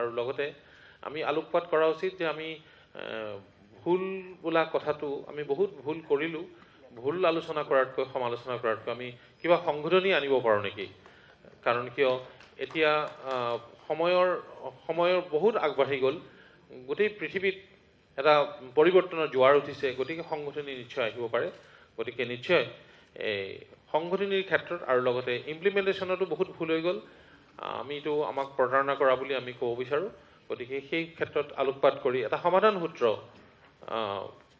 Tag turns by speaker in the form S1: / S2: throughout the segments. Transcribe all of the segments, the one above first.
S1: আৰু লগতে আমি আলোকপাত কৰা উচিত যে আমি ভুল বোলা কথাটো আমি বহুত ভুল কৰিলোঁ, ভুল আলোচনা কৰাতকৈ সমালোচনা কৰাতকৈ আমি কিবা সংশোধনী আনিব পাৰোঁ নেকি? কাৰণ কিয় এতিয়া সময়ৰ বহুত আগবাঢ়ি গ'ল, গোটেই পৃথিৱীত এটা পৰিৱৰ্তনৰ জোৱাৰ উঠিছে, গতিকে সংশোধনী নিশ্চয় আহিব পাৰে। গতিকে নিশ্চয় এই সংশোধনীৰ ক্ষেত্ৰত আৰু লগতে ইমপ্লিমেণ্টেশ্যনতো বহুত ভুল হৈ গ'ল, আমিতো আমাক প্ৰতাৰণা কৰা বুলি আমি ক'ব বিচাৰোঁ। গতিকে সেই ক্ষেত্ৰত আলোকপাত কৰি এটা সমাধান সূত্ৰ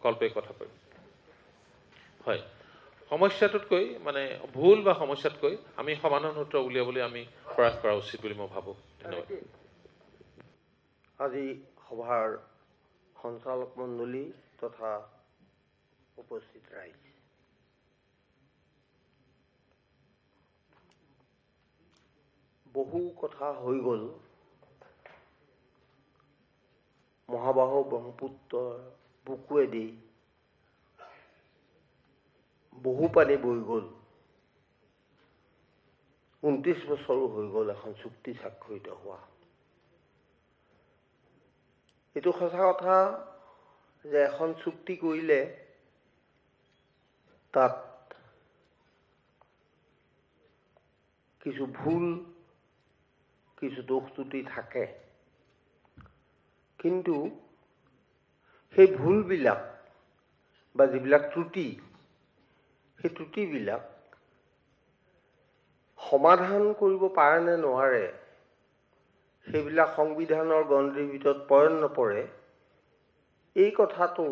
S1: কল্পে কথা কয়। হয়, সমস্যাটোতকৈ মানে ভুল বা সমস্যাতকৈ আমি সমাধান সূত্ৰ উলিয়াবলৈ আমি প্ৰয়াস কৰা উচিত বুলি মই ভাবোঁ। ধন্যবাদ।
S2: আজি সভাৰ সঞ্চালক মণ্ডলী তথা উপস্থিত ৰাইজ, বহু কথা হৈ গ'ল। মহাবাহু ব্ৰহ্মপুত্ৰৰ বুকুৱেদি বহু পানী বৈ গ'ল। 29 বছৰো হৈ গ'ল এখন চুক্তি স্বাক্ষৰিত হোৱা। এইটো সঁচা কথা যে এখন চুক্তি কৰিলে তাত কিছু ভুল, কিছু দোষ ত্ৰুটি থাকে, কিন্তু সেই ভুলবিলাক বা যিবিলাক ত্ৰুটি, সেই ত্ৰুটিবিলাক সমাধান কৰিব পাৰে নে নোৱাৰে, সেইবিলাক সংবিধানৰ গণ্ডিৰ ভিতৰত পৰে নপৰে, এই কথাটো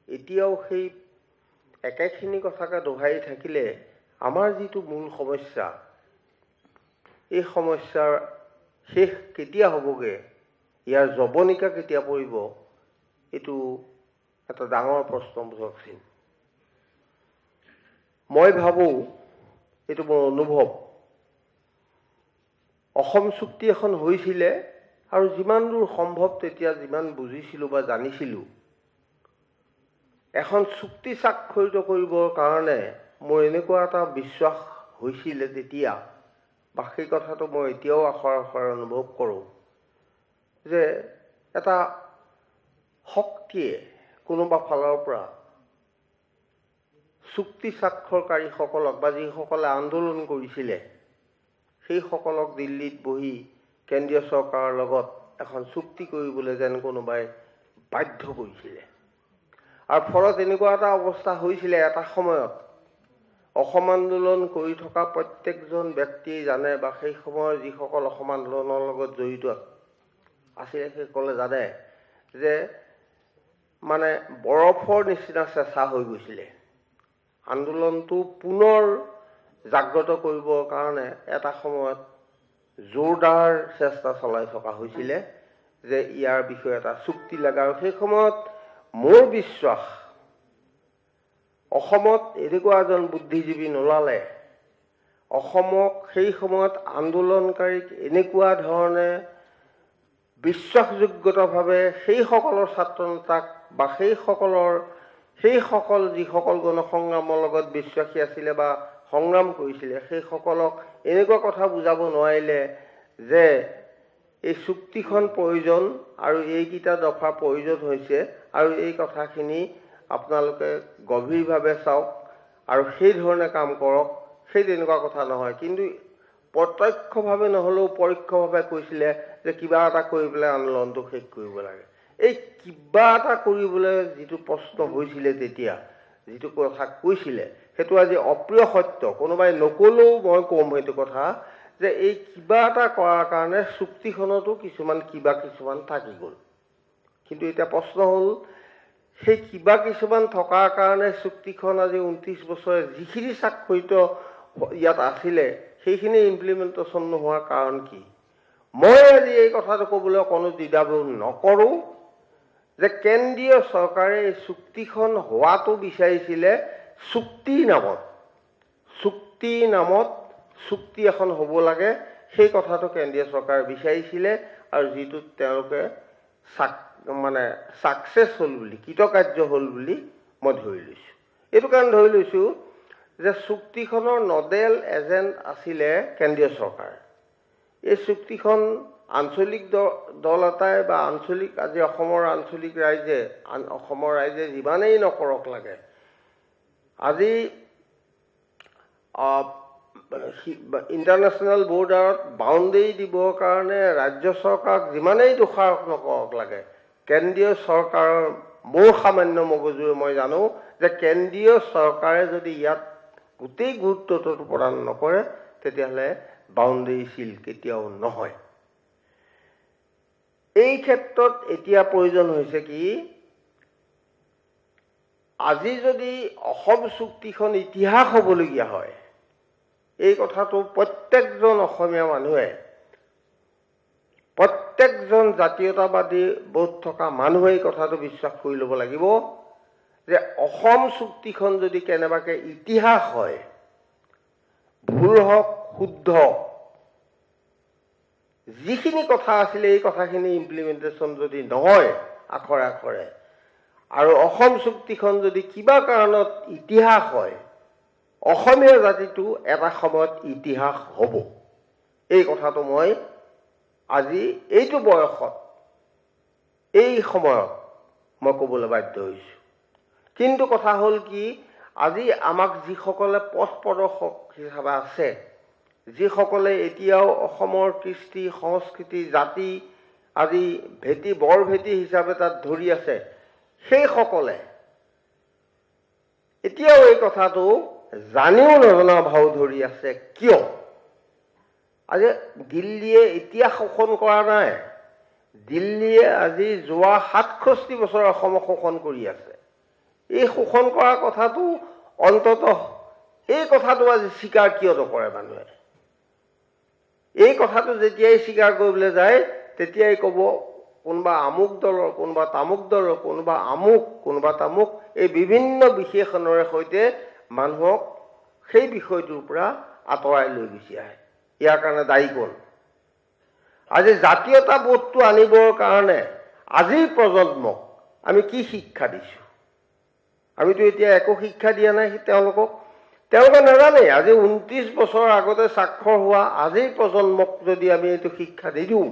S2: এতিয়াও সেই একেখিনি কথাকে দোহাৰি থাকিলে আমাৰ যিটো মূল সমস্যা, এই সমস্যাৰ শেষ কেতিয়া হ'বগৈ, ইয়াৰ জৱনিকা কেতিয়া পৰিব, এইটো এটা ডাঙৰ প্ৰশ্নবোধক চিন। মই ভাবোঁ, এইটো মোৰ অনুভৱ, অসম চুক্তি এখন হৈছিলে আৰু যিমান দূৰ সম্ভৱ তেতিয়া যিমান বুজিছিলোঁ বা জানিছিলোঁ, এখন চুক্তি স্বাক্ষৰিত কৰিবৰ কাৰণে মোৰ এনেকুৱা এটা বিশ্বাস হৈছিলে তেতিয়া, বা সেই কথাটো মই এতিয়াও আখৰে অনুভৱ কৰোঁ, যে এটা শক্তিয়ে কোনোবা ফালৰ পৰা চুক্তি স্বাক্ষৰকাৰীসকলক বা যিসকলে আন্দোলন কৰিছিলে সেইসকলক দিল্লীত বহি কেন্দ্ৰীয় চৰকাৰৰ লগত এখন চুক্তি কৰিবলৈ যেন কোনোবাই বাধ্য কৰিছিলে। আৰু ফলত এনেকুৱা এটা অৱস্থা হৈছিলে, এটা সময়ত অসম আন্দোলন কৰি থকা প্ৰত্যেকজন ব্যক্তিয়ে জানে বা সেই সময়ৰ যিসকল অসম আন্দোলনৰ লগত জড়িত আছিলে সেইসকলে জানে যে মানে বৰফৰ নিচিনা চেঁচা হৈ গৈছিলে। আন্দোলনটো পুনৰ জাগ্ৰত কৰিবৰ কাৰণে এটা সময়ত জোৰদাৰ চেষ্টা চলাই থকা হৈছিলে যে ইয়াৰ বিষয়ে এটা চুক্তি লাগে। আৰু সেই সময়ত মোৰ বিশ্বাস, অসমত এনেকুৱা এজন বুদ্ধিজীৱী নোলালে, অসমক সেই সময়ত আন্দোলনকাৰীক এনেকুৱা ধৰণে বিশ্বাসযোগ্যতাভাৱে সেইসকলৰ ছাত্ৰ নেতাক বা সেইসকল যিসকল গণসংগ্ৰামৰ লগত বিশ্বাসী আছিলে বা সংগ্ৰাম কৰিছিলে, সেইসকলক এনেকুৱা কথা বুজাব নোৱাৰিলে যে এই চুক্তিখন প্ৰয়োজন আৰু এইকেইটা দফা প্ৰয়োজন হৈছে আৰু এই কথাখিনি আপোনালোকে গভীৰভাৱে চাওক আৰু সেই ধৰণে কাম কৰক, সেই তেনেকুৱা কথা নহয়। কিন্তু প্ৰত্যক্ষভাৱে নহ'লেও পৰোক্ষভাৱে কৈছিলে যে কিবা এটা কৰি পেলাই আন্দোলনটো শেষ কৰিব লাগে। এই কিবা এটা কৰিবলৈ যিটো প্ৰশ্ন হৈছিলে তেতিয়া, যিটো কথা কৈছিলে, সেইটো আজি অপ্ৰিয় সত্য। কোনোবাই নক'লেও মই ক'ম সেইটো কথা, যে এই কিবা এটা কৰাৰ কাৰণে চুক্তিখনতো কিছুমান থাকি গ'ল। কিন্তু এতিয়া প্ৰশ্ন হ'ল, সেই কিবা কিছুমান থকাৰ কাৰণে চুক্তিখন আজি 29 বছৰে যিখিনি স্বাক্ষৰিত ইয়াত আছিলে সেইখিনি ইমপ্লিমেণ্টেশ্যন নোহোৱাৰ কাৰণ কি? মই আজি এই কথাটো ক'বলৈ অকণো দ্বিধাবোধ নকৰোঁ যে কেন্দ্ৰীয় চৰকাৰে এই চুক্তিখন হোৱাটো বিচাৰিছিলে চুক্তিৰ নামত চুক্তি এখন হ'ব লাগে, সেই কথাটো কেন্দ্ৰীয় চৰকাৰে বিচাৰিছিলে আৰু যিটোত তেওঁলোকে ছাকচেছ হ'ল বুলি, কৃতকাৰ্য হ'ল বুলি মই ধৰি লৈছোঁ। এইটো কাৰণে ধৰি লৈছোঁ যে চুক্তিখনৰ নডেল এজেণ্ট আছিলে কেন্দ্ৰীয় চৰকাৰ। এই চুক্তিখন আঞ্চলিক দল এটাই বা আঞ্চলিক আজি অসমৰ আঞ্চলিক ৰাইজে অসমৰ ৰাইজে যিমানেই নকৰক লাগে আজি ইণ্টাৰনেশ্যনেল বৰ্ডাৰত বাউণ্ডেৰী দিবৰ কাৰণে ৰাজ্য চৰকাৰক যিমানেই দোষাৰোপ নকৰক লাগে কেন্দ্ৰীয় চৰকাৰৰ মোৰ সামান্য মগজুৰে মই জানো যে কেন্দ্ৰীয় চৰকাৰে যদি ইয়াত গোটেই গুৰুত্বটো প্ৰদান নকৰে তেতিয়াহ'লে বাউণ্ডেৰী চিল কেতিয়াও নহয়। এই ক্ষেত্ৰত এতিয়া প্ৰয়োজন হৈছে কি আজি যদি অসম চুক্তিখন ইতিহাস হ'বলগীয়া হয় এই কথাটো প্ৰত্যেকজন অসমীয়া মানুহে প্ৰত্যেকজন জাতীয়তাবাদী বোধ থকা মানুহে এই কথাটো বিশ্বাস কৰি ল'ব লাগিব যে অসম চুক্তিখন যদি কেনেবাকৈ ইতিহাস হয় ভুল হওক শুদ্ধ যিখিনি কথা আছিলে এই কথাখিনি ইমপ্লিমেণ্টেশ্যন যদি নহয় আখৰে আখৰে আৰু অসম চুক্তিখন যদি কিবা কাৰণত ইতিহাস হয় অসমীয়া জাতিটো এটা সময়ত ইতিহাস হ'ব। এই কথাটো মই আজি এইটো বয়সত এই সময়ত মই ক'বলৈ বাধ্য হৈছোঁ। কিন্তু কথা হ'ল কি আজি আমাক যিসকলে পথ প্ৰদৰ্শক হিচাপে আছে যিসকলে এতিয়াও অসমৰ কৃষ্টি সংস্কৃতি জাতি আজি বৰ ভেটি হিচাপে তাত ধৰি আছে সেইসকলে এতিয়াও এই কথাটো জানিও নজনা ভাও ধৰি আছে। কিয় আজি দিল্লীয়ে এতিয়া শোষণ কৰা নাই দিল্লীয়ে আজি যোৱা 67 বছৰ অসমক শোষণ কৰি আছে। এই শোষণ কৰা কথাটো অন্ততঃ এই কথাটো আজি স্বীকাৰ কিয় নকৰে মানুহে এই কথাটো যেতিয়াই স্বীকাৰ কৰিবলৈ যায় তেতিয়াই ক'ব কোনোবা আমুক দলৰ কোনোবা তামুক দলৰ কোনোবা আমুক কোনোবা তামুক এই বিভিন্ন বিশেষণৰে সৈতে মানুহক সেই বিষয়টোৰ পৰা আঁতৰাই লৈ গুচি আহে। ইয়াৰ কাৰণে দায়ী কোন আজি জাতীয়তাবোধটো আনিবৰ কাৰণে আজিৰ প্ৰজন্মক আমি কি শিক্ষা দিছোঁ আমিতো এতিয়া একো শিক্ষা দিয়া নাই তেওঁলোকে নাজানে আজি 29 বছৰ আগতে স্বাক্ষৰ হোৱা আজিৰ প্ৰজন্মক যদি আমি এইটো শিক্ষা নিদিওঁ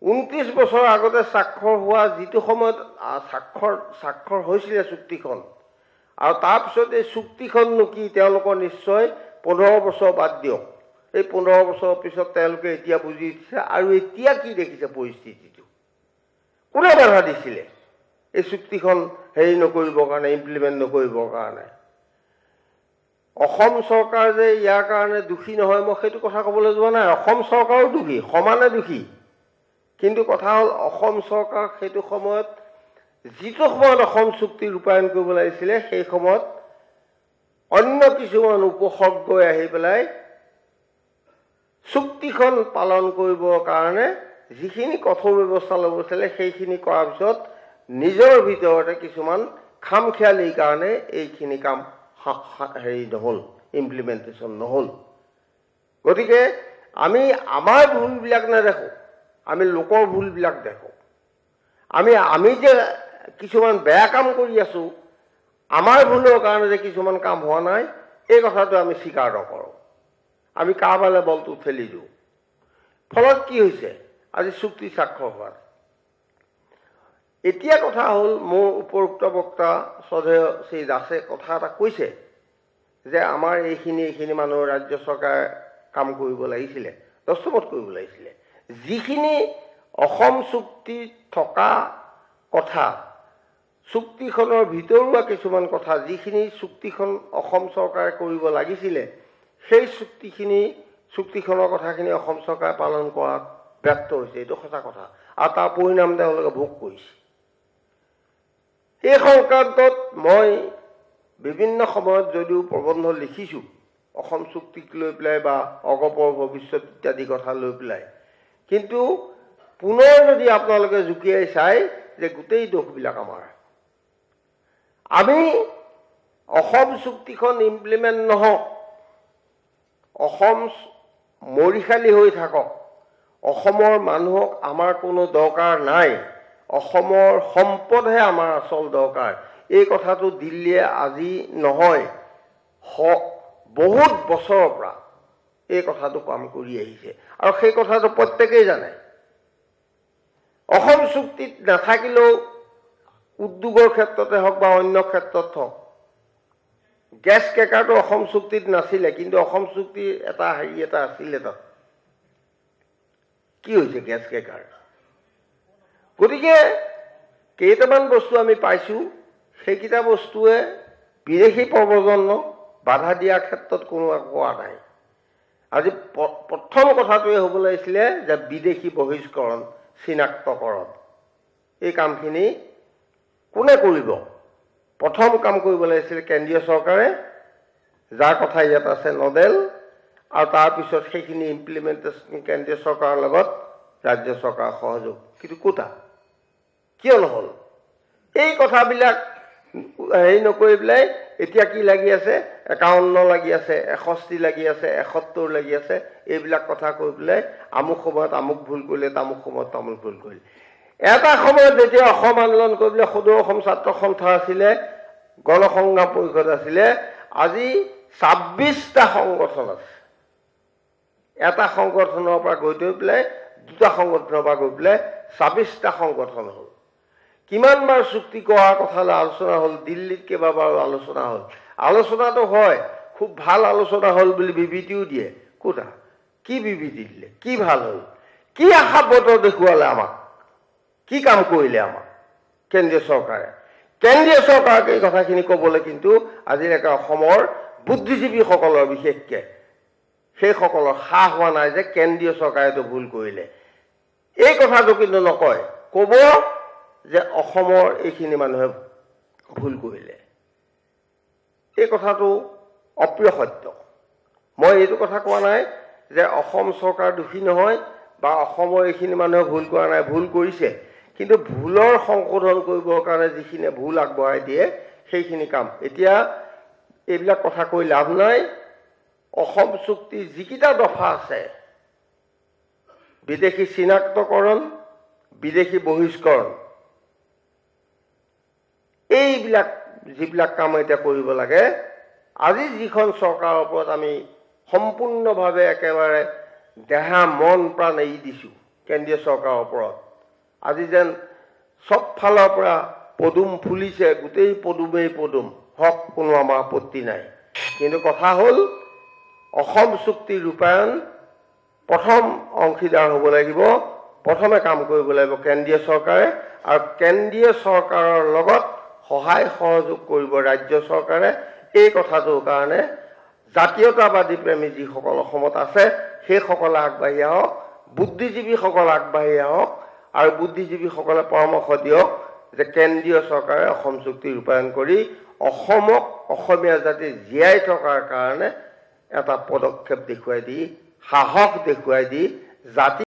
S2: 29 বছৰ আগতে স্বাক্ষৰ হোৱা যিটো সময়ত স্বাক্ষৰ হৈছিলে চুক্তিখন আৰু তাৰপিছত এই চুক্তিখননো কি তেওঁলোকৰ নিশ্চয় 15 বছৰ বাদ দিয়ক এই 15 বছৰৰ পিছত তেওঁলোকে এতিয়া বুজি উঠিছে আৰু এতিয়া কি দেখিছে পৰিস্থিতিটো কোনে বাধা দিছিলে এই চুক্তিখন হেৰি নকৰিবৰ কাৰণে ইমপ্লিমেণ্ট নকৰিবৰ কাৰণে অসম চৰকাৰ যে ইয়াৰ কাৰণে দোষী নহয় মই সেইটো কথা ক'বলৈ যোৱা নাই অসম চৰকাৰো দোষী সমানে দোষী কিন্তু কথা হ'ল অসম চৰকাৰ সেইটো সময়ত যিটো সময়ত অসম চুক্তি ৰূপায়ণ কৰিব লাগিছিলে সেই সময়ত অন্য কিছুমান উপসৰ্গই আহি পেলাই চুক্তিখন পালন কৰিবৰ কাৰণে যিখিনি কঠোৰ ব্যৱস্থা ল'ব লাগিছিলে সেইখিনি কৰাৰ পিছত নিজৰ ভিতৰতে কিছুমান খামখেয়ালিৰ কাৰণে এইখিনি কাম হেৰি নহ'ল ইমপ্লিমেণ্টেশ্যন নহ'ল। গতিকে আমি আমাৰ ভুলবিলাক নেদেখোঁ আমি লোকৰ ভুলবিলাক দেখোঁ আমি যে কিছুমান বেয়া কাম কৰি আছোঁ আমাৰ ভুলৰ কাৰণে যে কিছুমান কাম হোৱা নাই এই কথাটো আমি স্বীকাৰ নকৰোঁ আমি কাৰোবালৈ বলটো ঠেলি দিওঁ ফলত কি হৈছে আজি চুক্তি স্বাক্ষৰ হোৱাত এতিয়া কথা হ'ল মোৰ উপৰোক্ত বক্তা শ্ৰদ্ধেয় শ্ৰী দাসে কথা এটা কৈছে যে আমাৰ এইখিনি মানুহৰ ৰাজ্য চৰকাৰে কাম কৰিব লাগিছিলে দস্তমত কৰিব লাগিছিলে যিখিনি অসম চুক্তিত থকা কথা চুক্তিখনৰ ভিতৰুৱা কিছুমান কথা যিখিনি চুক্তিখন অসম চৰকাৰে কৰিব লাগিছিলে সেই চুক্তিখনৰ কথাখিনি অসম চৰকাৰে পালন কৰাত ব্যৰ্থ হৈছে এইটো সঁচা কথা আৰু তাৰ পৰিণাম তেওঁলোকে ভোগ কৰিছে। এই সংক্ৰান্তত মই বিভিন্ন সময়ত যদিও প্ৰবন্ধ লিখিছোঁ অসম চুক্তিক লৈ পেলাই বা অগপৰ ভৱিষ্যত ইত্যাদি কথা লৈ পেলাই কিন্তু পুনৰ যদি আপোনালোকে জুকিয়াই চাই যে গোটেই দোষবিলাক আমাৰ আমি অসম চুক্তিখন ইমপ্লিমেণ্ট নহওক অসম মৰিশালী হৈ থাকক অসমৰ মানুহক আমাৰ কোনো দৰকাৰ নাই অসমৰ সম্পদহে আমাৰ আচল দৰকাৰ এই কথাটো দিল্লীয়ে আজি নহয় বহুত বছৰৰ পৰা এই কথাটো কাম কৰি আহিছে আৰু সেই কথাটো প্ৰত্যেকেই জানে অসম চুক্তিত নাথাকিলেও উদ্যোগৰ ক্ষেত্ৰতে হওক বা অন্য ক্ষেত্ৰত হওক গেছ ক্ৰেকাৰটো অসম চুক্তিত নাছিলে কিন্তু অসম চুক্তিৰ এটা হেৰি এটা আছিলে তাত কি হৈছে গেছ ক্ৰেকাৰ গতিকে কেইটামান বস্তু আমি পাইছোঁ সেইকেইটা বস্তুৱে বিদেশী প্ৰব্ৰজনক বাধা দিয়াৰ ক্ষেত্ৰত কোনো কোৱা নাই আজি প্ৰথম কথাটোৱে হ'ব লাগিছিলে যে বিদেশী বহিষ্কৰণ চিনাক্তকৰণ এই কামখিনি কোনে কৰিব প্ৰথম কাম কৰিব লাগিছিল কেন্দ্ৰীয় চৰকাৰে যাৰ কথা ইয়াত আছে নডেল আৰু তাৰপিছত সেইখিনি ইমপ্লিমেণ্টেশ্যন কেন্দ্ৰীয় চৰকাৰৰ লগত ৰাজ্য চৰকাৰৰ সহযোগ কিন্তু কোটা কিয় নহ'ল এই কথাবিলাক হেৰি নকৰি পেলাই এতিয়া কি লাগি আছে 51 লাগি আছে 61 লাগি আছে 71 লাগি আছে এইবিলাক কথা কৈ পেলাই আমুক সময়ত আমুক ভুল কৰিলে তামুক সময়ত তামুক ভুল কৰিলে এটা সময়ত যেতিয়া অসম আন্দোলন কৰিবলৈ সদৌ অসম ছাত্ৰ সন্থা আছিলে গণসংগ্ৰাম পৰিষদ আছিলে আজি 26টা সংগঠন আছে এটা সংগঠনৰ পৰা গৈ পেলাই দুটা সংগঠনৰ পৰা গৈ পেলাই 26টা সংগঠন হ'ল কিমানবাৰ চুক্তি কৰাৰ কথালৈ আলোচনা হ'ল দিল্লীত কেইবাবাৰো আলোচনা হ'ল আলোচনাটো হয় খুব ভাল আলোচনা হ'ল বুলি বিবৃতিও দিয়ে কোটা কি বিবৃতি দিলে কি ভাল হ'ল কি আশাব্যত দেখুৱালে আমাক কি কাম কৰিলে আমাক কেন্দ্ৰীয় চৰকাৰক এই কথাখিনি ক'বলৈ কিন্তু আজিলৈকে অসমৰ বুদ্ধিজীৱীসকলৰ বিশেষকৈ সেইসকলৰ সাহ হোৱা নাই যে কেন্দ্ৰীয় চৰকাৰেতো ভুল কৰিলে এই কথাটো কিন্তু নকয় ক'ব যে অসমৰ এইখিনি মানুহে ভুল কৰিলে এই কথাটো অপ্ৰিয় সত্য মই এইটো কথা কোৱা নাই যে অসম চৰকাৰ দোষী নহয় বা অসমৰ এইখিনি মানুহে ভুল কৰা নাই ভুল কৰিছে কিন্তু ভুলৰ সংশোধন কৰিবৰ কাৰণে যিখিনি ভুল আগবঢ়াই দিয়ে সেইখিনি কাম এতিয়া এইবিলাক কথা কৈ লাভ নাই অসম চুক্তিৰ যিকেইটা দফা আছে বিদেশী চিনাক্তকৰণ বিদেশী বহিষ্কৰণ এইবিলাক যিবিলাক কাম এতিয়া কৰিব লাগে আজি যিখন চৰকাৰৰ ওপৰত আমি সম্পূৰ্ণভাৱে একেবাৰে দেহা মন প্ৰাণ এৰি দিছোঁ কেন্দ্ৰীয় চৰকাৰৰ ওপৰত আজি যেন সব ফালৰ পৰা পদুম ফুলিছে গোটেই পদুমেই পদুম হওক কোনো আমাৰ আপত্তি নাই কিন্তু কথা হ'ল অসম চুক্তি ৰূপায়ণ প্ৰথম অংশীদাৰ হ'ব লাগিব প্ৰথমে কাম কৰিব লাগিব কেন্দ্ৰীয় চৰকাৰে আৰু কেন্দ্ৰীয় চৰকাৰৰ লগত সহায় সহযোগ কৰিব ৰাজ্য চৰকাৰে এই কথাটোৰ কাৰণে জাতীয়তাবাদী প্ৰেমী যিসকল অসমত আছে সেইসকলে আগবাঢ়ি আহক বুদ্ধিজীৱীসকল আগবাঢ়ি আহক আৰু বুদ্ধিজীৱীসকলে পৰামৰ্শ দিয়ক যে কেন্দ্ৰীয় চৰকাৰে অসম চুক্তি ৰূপায়ণ কৰি অসমক অসমীয়া জাতি জীয়াই থকাৰ কাৰণে এটা পদক্ষেপ দেখুৱাই দি সাহস দেখুৱাই দি জাতি